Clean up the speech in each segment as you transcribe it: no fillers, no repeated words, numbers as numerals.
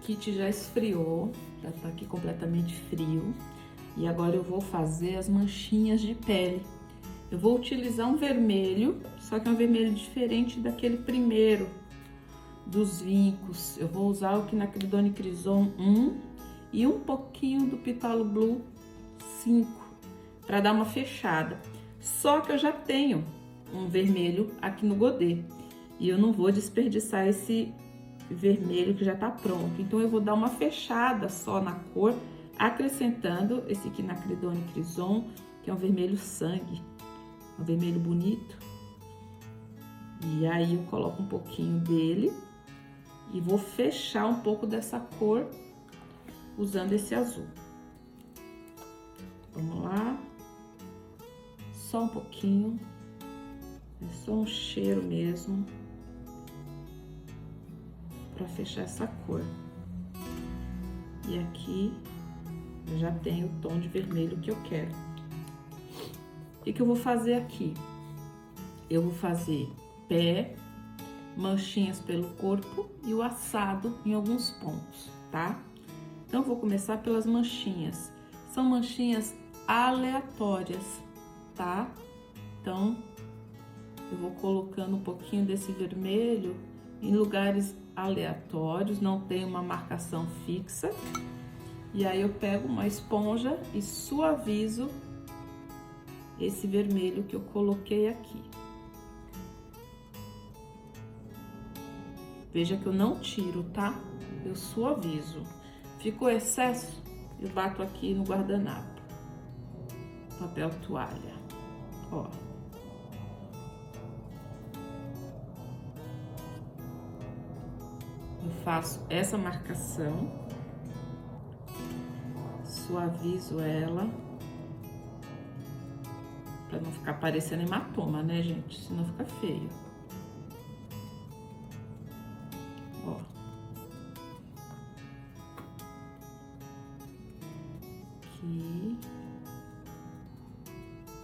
kit já esfriou, já tá aqui completamente frio. E agora eu vou fazer as manchinhas de pele. Eu vou utilizar um vermelho, só que é um vermelho diferente daquele primeiro, dos vincos. Eu vou usar o Quinacridone Crison 1 e um pouquinho do Pitalo Blue 5, para dar uma fechada. Só que eu já tenho um vermelho aqui no godê, e eu não vou desperdiçar esse vermelho que já tá pronto. Então eu vou dar uma fechada só na cor, acrescentando esse Quinacridone Crison, que é um vermelho sangue, um vermelho bonito. E aí eu coloco um pouquinho dele e vou fechar um pouco dessa cor usando esse azul. Vamos lá. Só um pouquinho. É só um cheiro mesmo para fechar essa cor. E aqui eu já tenho o tom de vermelho que eu quero. O que eu vou fazer aqui? Eu vou fazer pé, manchinhas pelo corpo e o assado em alguns pontos, tá? Então, eu vou começar pelas manchinhas. São manchinhas aleatórias, tá? Então, eu vou colocando um pouquinho desse vermelho em lugares aleatórios, não tem uma marcação fixa. E aí eu pego uma esponja e suavizo esse vermelho que eu coloquei aqui. Veja que eu não tiro, tá? Eu suavizo. Ficou excesso, eu bato aqui no guardanapo. Papel toalha, ó. Eu faço essa marcação, suavizo ela, pra não ficar parecendo hematoma, né, gente? Senão fica feio. Ó. Aqui.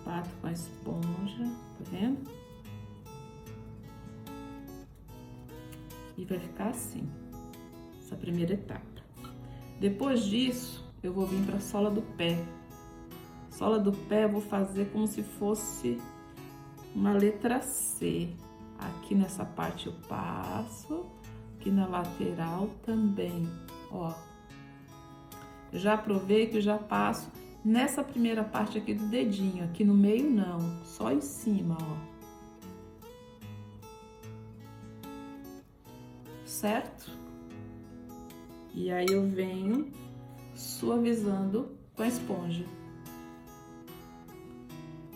Bato com a esponja, tá vendo? E vai ficar assim, essa primeira etapa. Depois disso, eu vou vir pra sola do pé. Sola do pé eu vou fazer como se fosse uma letra C. Aqui nessa parte eu passo, aqui na lateral também, ó. Eu já aproveito e já passo nessa primeira parte aqui do dedinho, aqui no meio não, só em cima, ó. Certo? E aí eu venho suavizando com a esponja.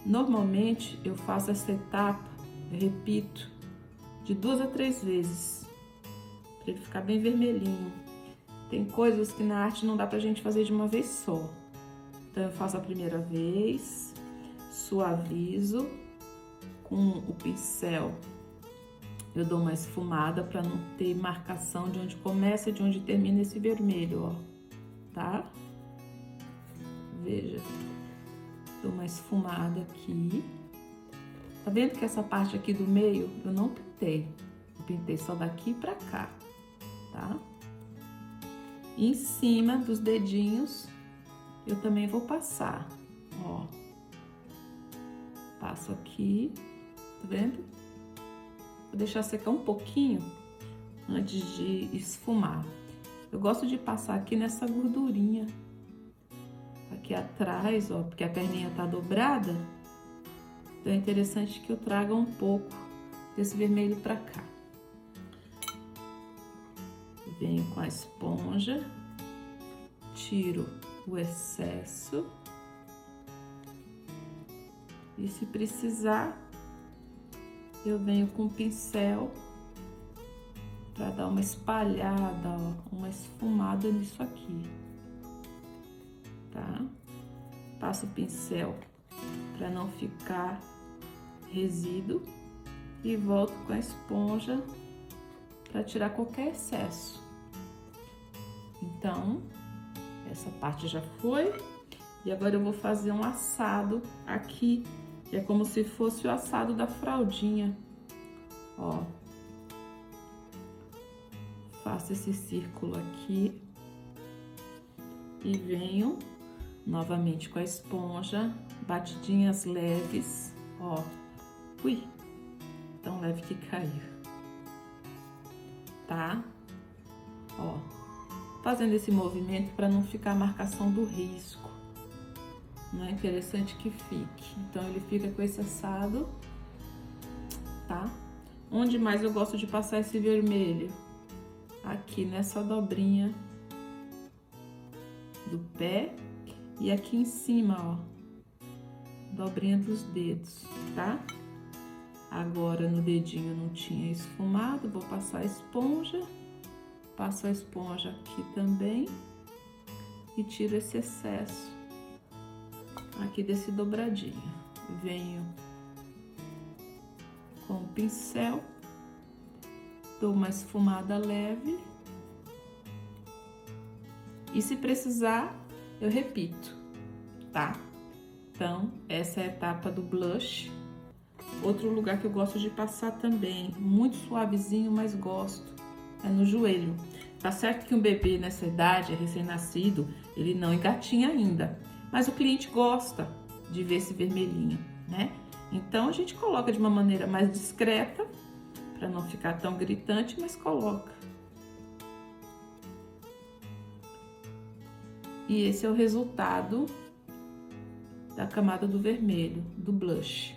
Normalmente eu faço essa etapa, eu repito, de 2 a 3 vezes, para ele ficar bem vermelhinho. Tem coisas que na arte não dá pra gente fazer de uma vez só. Então eu faço a primeira vez, suavizo com o pincel. Eu dou uma esfumada para não ter marcação de onde começa e de onde termina esse vermelho, ó, tá? Veja, dou uma esfumada aqui. Tá vendo que essa parte aqui do meio eu não pintei? Eu pintei só daqui pra cá, tá? E em cima dos dedinhos eu também vou passar, ó. Passo aqui, tá vendo? Vou deixar secar um pouquinho antes de esfumar. Eu gosto de passar aqui nessa gordurinha, aqui atrás, ó, porque a perninha tá dobrada. Então é interessante que eu traga um pouco desse vermelho pra cá. Venho com a esponja, tiro o excesso. E se precisar, eu venho com o pincel para dar uma espalhada, ó, uma esfumada nisso aqui, tá? Passo o pincel para não ficar resíduo e volto com a esponja para tirar qualquer excesso. Então, essa parte já foi. E agora eu vou fazer um assado aqui, que é como se fosse o assado da fraldinha, ó. Faço esse círculo aqui e venho novamente com a esponja, batidinhas leves, ó. Ui, tão leve que caiu, tá? Ó, fazendo esse movimento para não ficar a marcação do risco. Não é interessante que fique. Então, ele fica com esse assado, tá? Onde mais eu gosto de passar esse vermelho? Aqui nessa dobrinha do pé e aqui em cima, ó, dobrinha dos dedos, tá? Agora no dedinho não tinha esfumado, vou passar a esponja, passo a esponja aqui também e tiro esse excesso aqui desse dobradinho. Venho com o pincel, dou uma esfumada leve e se precisar eu repito, tá? Então, essa é a etapa do blush. Outro lugar que eu gosto de passar também, muito suavezinho, mas gosto, é no joelho. Tá certo que um bebê nessa idade, recém-nascido, ele não engatinha ainda, mas o cliente gosta de ver esse vermelhinho, né? Então, a gente coloca de uma maneira mais discreta, para não ficar tão gritante, mas coloca. E esse é o resultado da camada do vermelho, do blush.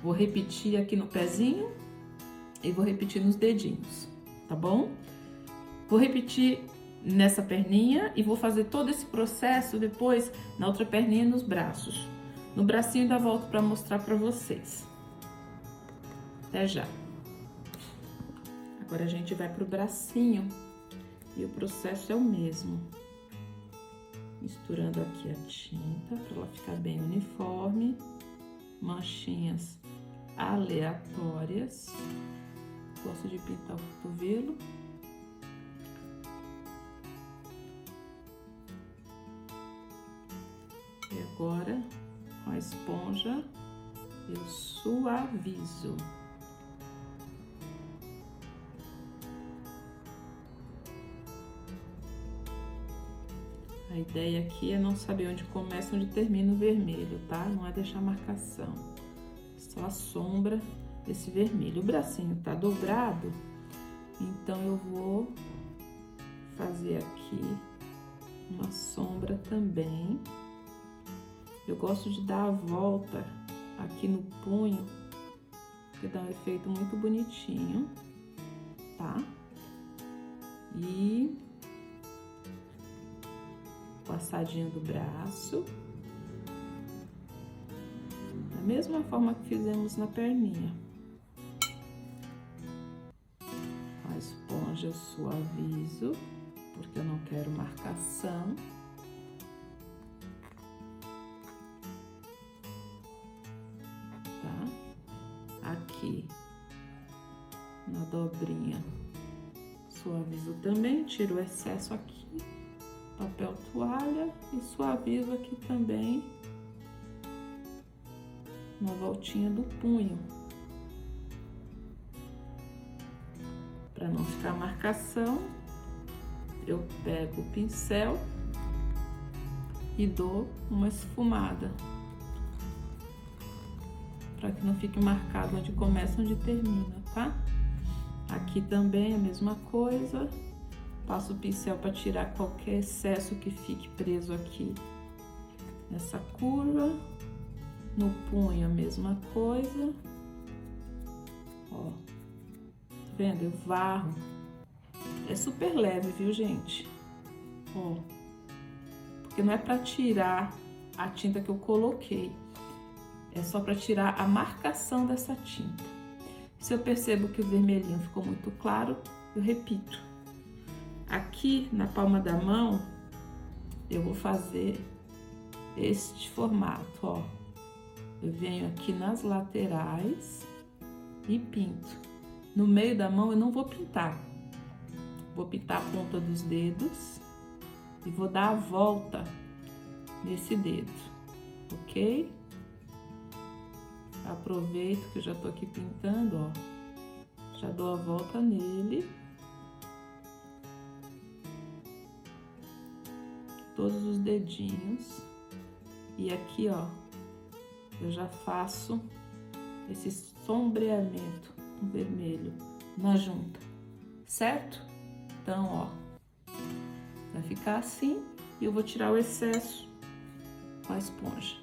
Vou repetir aqui no pezinho e vou repetir nos dedinhos, tá bom? Vou repetir nessa perninha e vou fazer todo esse processo depois na outra perninha e nos braços. No bracinho ainda volto para mostrar para vocês. Até já. Agora a gente vai pro bracinho e o processo é o mesmo. Misturando aqui a tinta para ela ficar bem uniforme. Manchinhas aleatórias. Gosto de pintar o cotovelo. E agora, com a esponja, eu suavizo. A ideia aqui é não saber onde começa e onde termina o vermelho, tá? Não é deixar marcação. Só a sombra desse vermelho. O bracinho tá dobrado, então eu vou fazer aqui uma sombra também. Eu gosto de dar a volta aqui no punho, que dá um efeito muito bonitinho, tá? E passadinha do braço, da mesma forma que fizemos na perninha. A esponja eu suavizo, porque eu não quero marcação. Tá? Aqui, na dobrinha, suavizo também, tiro o excesso aqui. Papel toalha e suavizo aqui também na voltinha do punho, para não ficar marcação. Eu pego o pincel e dou uma esfumada para que não fique marcado onde começa e onde termina, tá? Aqui também a mesma coisa. Passo o pincel para tirar qualquer excesso que fique preso aqui nessa curva. No punho a mesma coisa. Ó, tá vendo? Eu varro. É super leve, viu, gente? Ó, porque não é para tirar a tinta que eu coloquei. É só para tirar a marcação dessa tinta. Se eu percebo que o vermelhinho ficou muito claro, eu repito. Aqui na palma da mão, eu vou fazer este formato, ó. Eu venho aqui nas laterais e pinto. No meio da mão eu não vou pintar. Vou pintar a ponta dos dedos e vou dar a volta nesse dedo, ok? Aproveito que eu já tô aqui pintando, ó. Já dou a volta nele. todos os dedinhos. E aqui, ó, eu já faço esse sombreamento com vermelho na junta, certo? Então, ó, vai ficar assim e eu vou tirar o excesso com a esponja.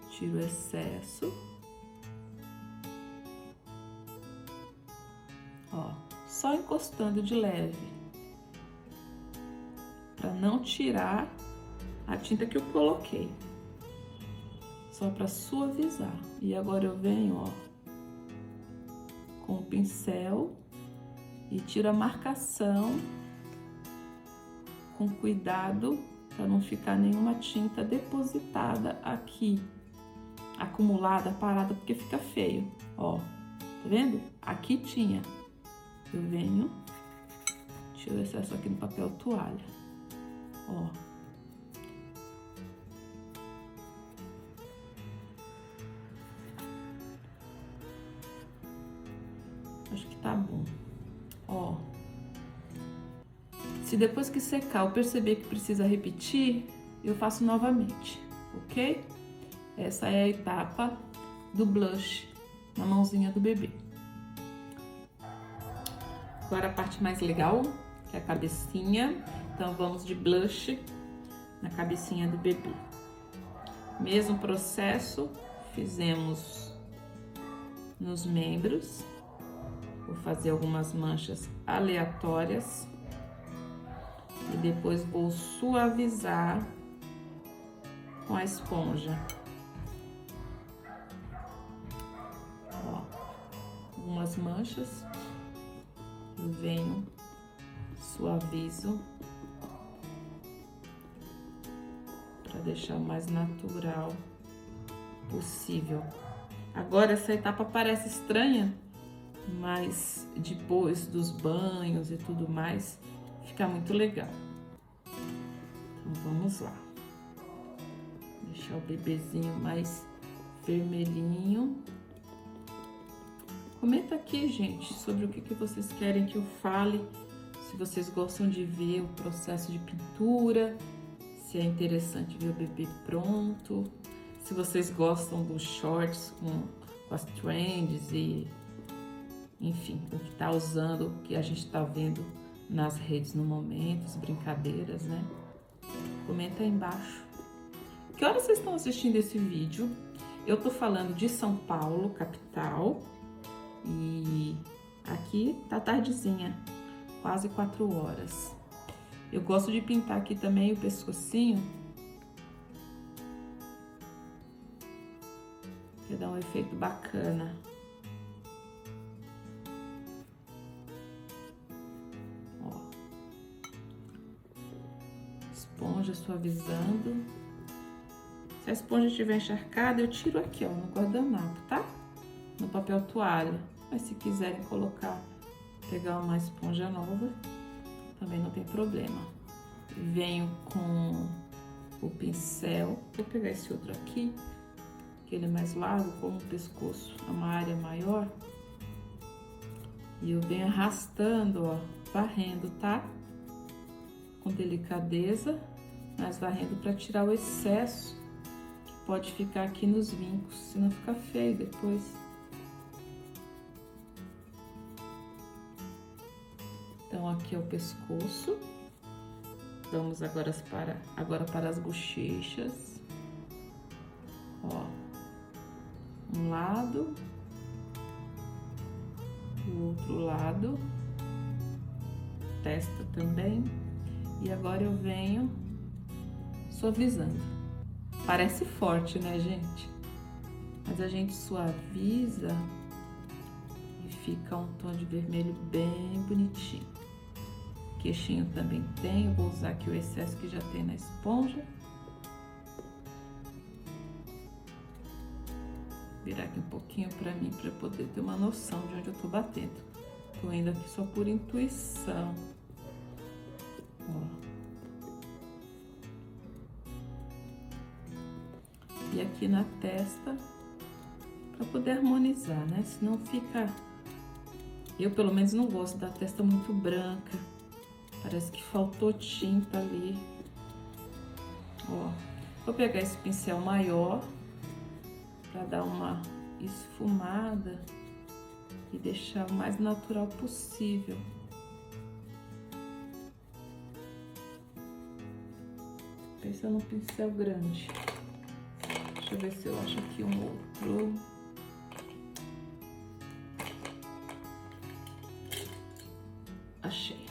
Tiro o excesso. Ó, só encostando de leve, para não tirar a tinta que eu coloquei, só para suavizar. E agora eu venho, ó, com o pincel e tiro a marcação com cuidado para não ficar nenhuma tinta depositada aqui, acumulada, parada, porque fica feio, ó, tá vendo? Aqui tinha. Eu venho, tiro o excesso aqui no papel toalha, ó. Acho que tá bom, ó. Se depois que secar eu perceber que precisa repetir, eu faço novamente, ok? Essa é a etapa do blush na mãozinha do bebê. Agora a parte mais legal, que é a cabecinha. Então vamos de blush na cabecinha do bebê. Mesmo processo, fizemos nos membros. Vou fazer algumas manchas aleatórias. E depois vou suavizar com a esponja. Ó, algumas manchas. Eu venho, suavizo, para deixar o mais natural possível. Agora essa etapa parece estranha, mas depois dos banhos e tudo mais, fica muito legal. Então vamos lá. Deixar o bebezinho mais vermelhinho. Comenta aqui, gente, sobre o que vocês querem que eu fale, se vocês gostam de ver o processo de pintura, se é interessante ver o bebê pronto, se vocês gostam dos shorts com as trends e, enfim, o que tá usando, o que a gente tá vendo nas redes no momento, as brincadeiras, né? Comenta aí embaixo. Que horas vocês estão assistindo esse vídeo? Eu tô falando de São Paulo, capital. E aqui tá tardezinha, quase 4 horas. Eu gosto de pintar aqui também o pescocinho, que dá um efeito bacana. Ó, esponja suavizando. Se a esponja estiver encharcada, eu tiro aqui, ó, no guardanapo, tá? No papel toalha. Mas se quiserem colocar, pegar uma esponja nova, também não tem problema. Venho com o pincel, vou pegar esse outro aqui, que ele é mais largo, como o pescoço é uma área maior. E eu venho arrastando, ó, varrendo, tá? Com delicadeza, mas varrendo para tirar o excesso que pode ficar aqui nos vincos, senão fica feio depois. Então, aqui é o pescoço. Vamos agora para as bochechas. Ó, um lado, o outro lado, testa também. E agora eu venho suavizando. Parece forte, né, gente? Mas a gente suaviza e fica um tom de vermelho bem bonitinho. Queixinho também tem, eu vou usar aqui o excesso que já tem na esponja. Virar aqui um pouquinho pra mim, pra poder ter uma noção de onde eu tô batendo. Tô indo aqui só por intuição. Ó. E aqui na testa, pra poder harmonizar, né? Senão fica... Eu, pelo menos, não gosto da testa muito branca. Parece que faltou tinta ali. Ó, vou pegar esse pincel maior para dar uma esfumada e deixar o mais natural possível. Pensando num pincel grande. Deixa eu ver se eu acho aqui um outro. Achei.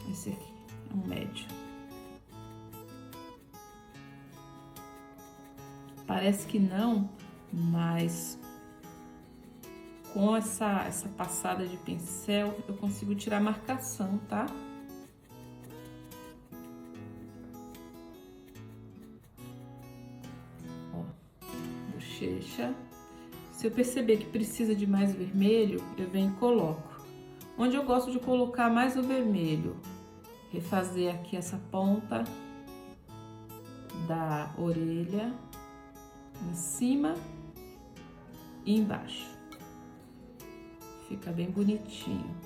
Esse aqui é um médio. Parece que não, mas com essa passada de pincel eu consigo tirar a marcação, tá? Ó, bochecha. Se eu perceber que precisa de mais vermelho, eu venho e coloco. Onde eu gosto de colocar mais o vermelho, refazer aqui essa ponta da orelha, em cima e embaixo. Fica bem bonitinho.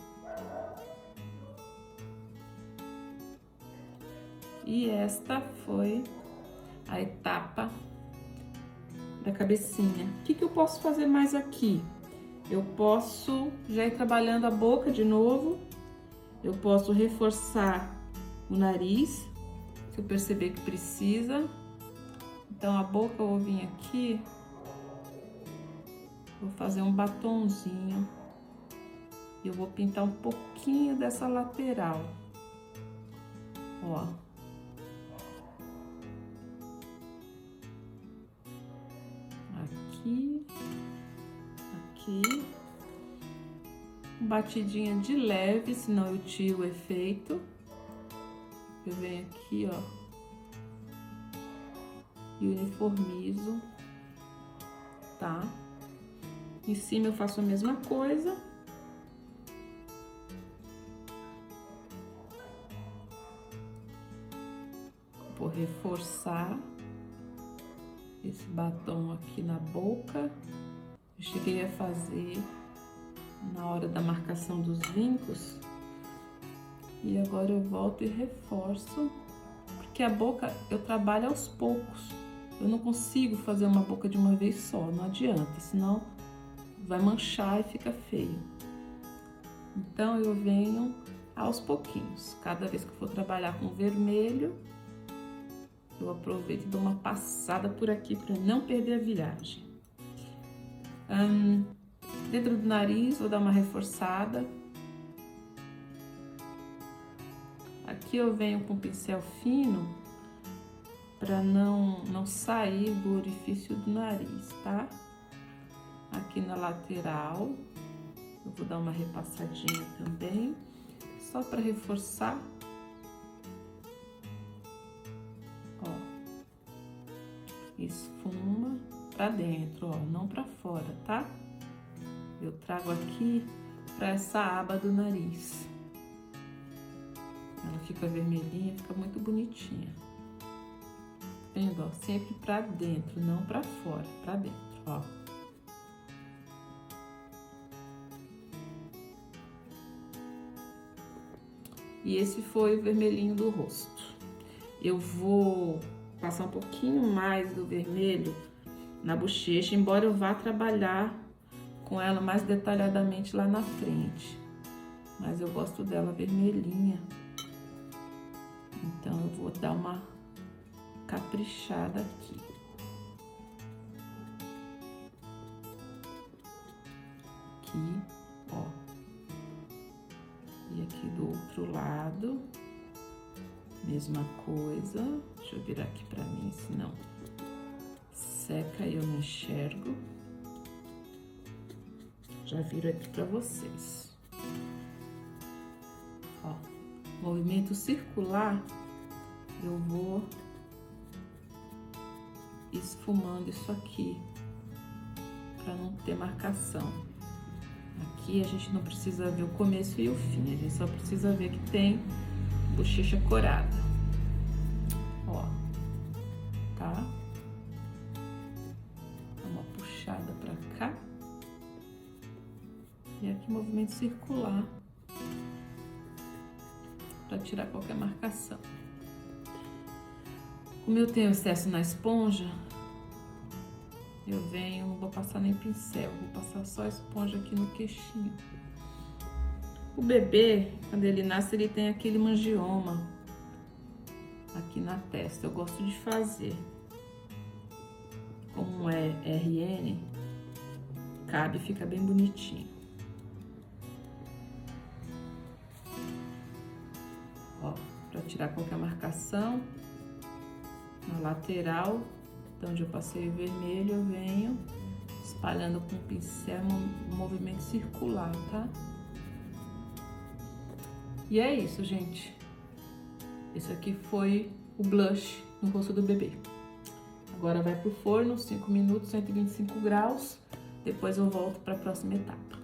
E esta foi a etapa da cabecinha. O que eu posso fazer mais aqui? Eu posso já ir trabalhando a boca de novo. Eu posso reforçar o nariz, se eu perceber que precisa. Então, a boca eu vou vir aqui, vou fazer um batonzinho. E eu vou pintar um pouquinho dessa lateral. Ó. Aqui. Aqui. Batidinha de leve, senão eu tiro o efeito. Eu venho aqui, ó. E uniformizo, tá? Em cima eu faço a mesma coisa. Vou reforçar esse batom aqui na boca. Eu cheguei a fazer na hora da marcação dos vincos. E agora eu volto e reforço, porque a boca eu trabalho aos poucos. Eu não consigo fazer uma boca de uma vez só, não adianta, senão vai manchar e fica feio. Então eu venho aos pouquinhos. Cada vez que eu for trabalhar com vermelho, eu aproveito e dou uma passada por aqui para não perder a viagem. Dentro do nariz, vou dar uma reforçada. Aqui eu venho com pincel fino para não sair do orifício do nariz, tá? Aqui na lateral, eu vou dar uma repassadinha também, só para reforçar. Ó, esfuma para dentro, ó, não para fora, tá? Eu trago aqui para essa aba do nariz. Ela fica vermelhinha, fica muito bonitinha. Vendo, ó, sempre para dentro, não para fora, para dentro, ó. E esse foi o vermelhinho do rosto. Eu vou passar um pouquinho mais do vermelho na bochecha, embora eu vá trabalhar com ela mais detalhadamente lá na frente. Mas eu gosto dela vermelhinha. Então, eu vou dar uma caprichada aqui. Aqui, ó. E aqui do outro lado, mesma coisa. Deixa eu virar aqui pra mim, senão seca e eu não enxergo. Já viro aqui pra vocês. Ó, movimento circular, eu vou esfumando isso aqui, pra não ter marcação. Aqui a gente não precisa ver o começo e o fim, a gente só precisa ver que tem bochecha corada. Ó, tá? Dá uma puxada pra cá. E aqui movimento circular. para tirar qualquer marcação. Como eu tenho excesso na esponja, eu venho, não vou passar nem pincel, vou passar só a esponja aqui no queixinho. O bebê, quando ele nasce, ele tem aquele mangioma aqui na testa. Eu gosto de fazer. Como é RN, cabe e fica bem bonitinho. Ó, pra tirar qualquer marcação, na lateral, de onde eu passei o vermelho, eu venho espalhando com o pincel um movimento circular, tá? E é isso, gente. Esse aqui foi o blush no rosto do bebê. Agora vai pro forno, 5 minutos, 125 graus. Depois eu volto para a próxima etapa.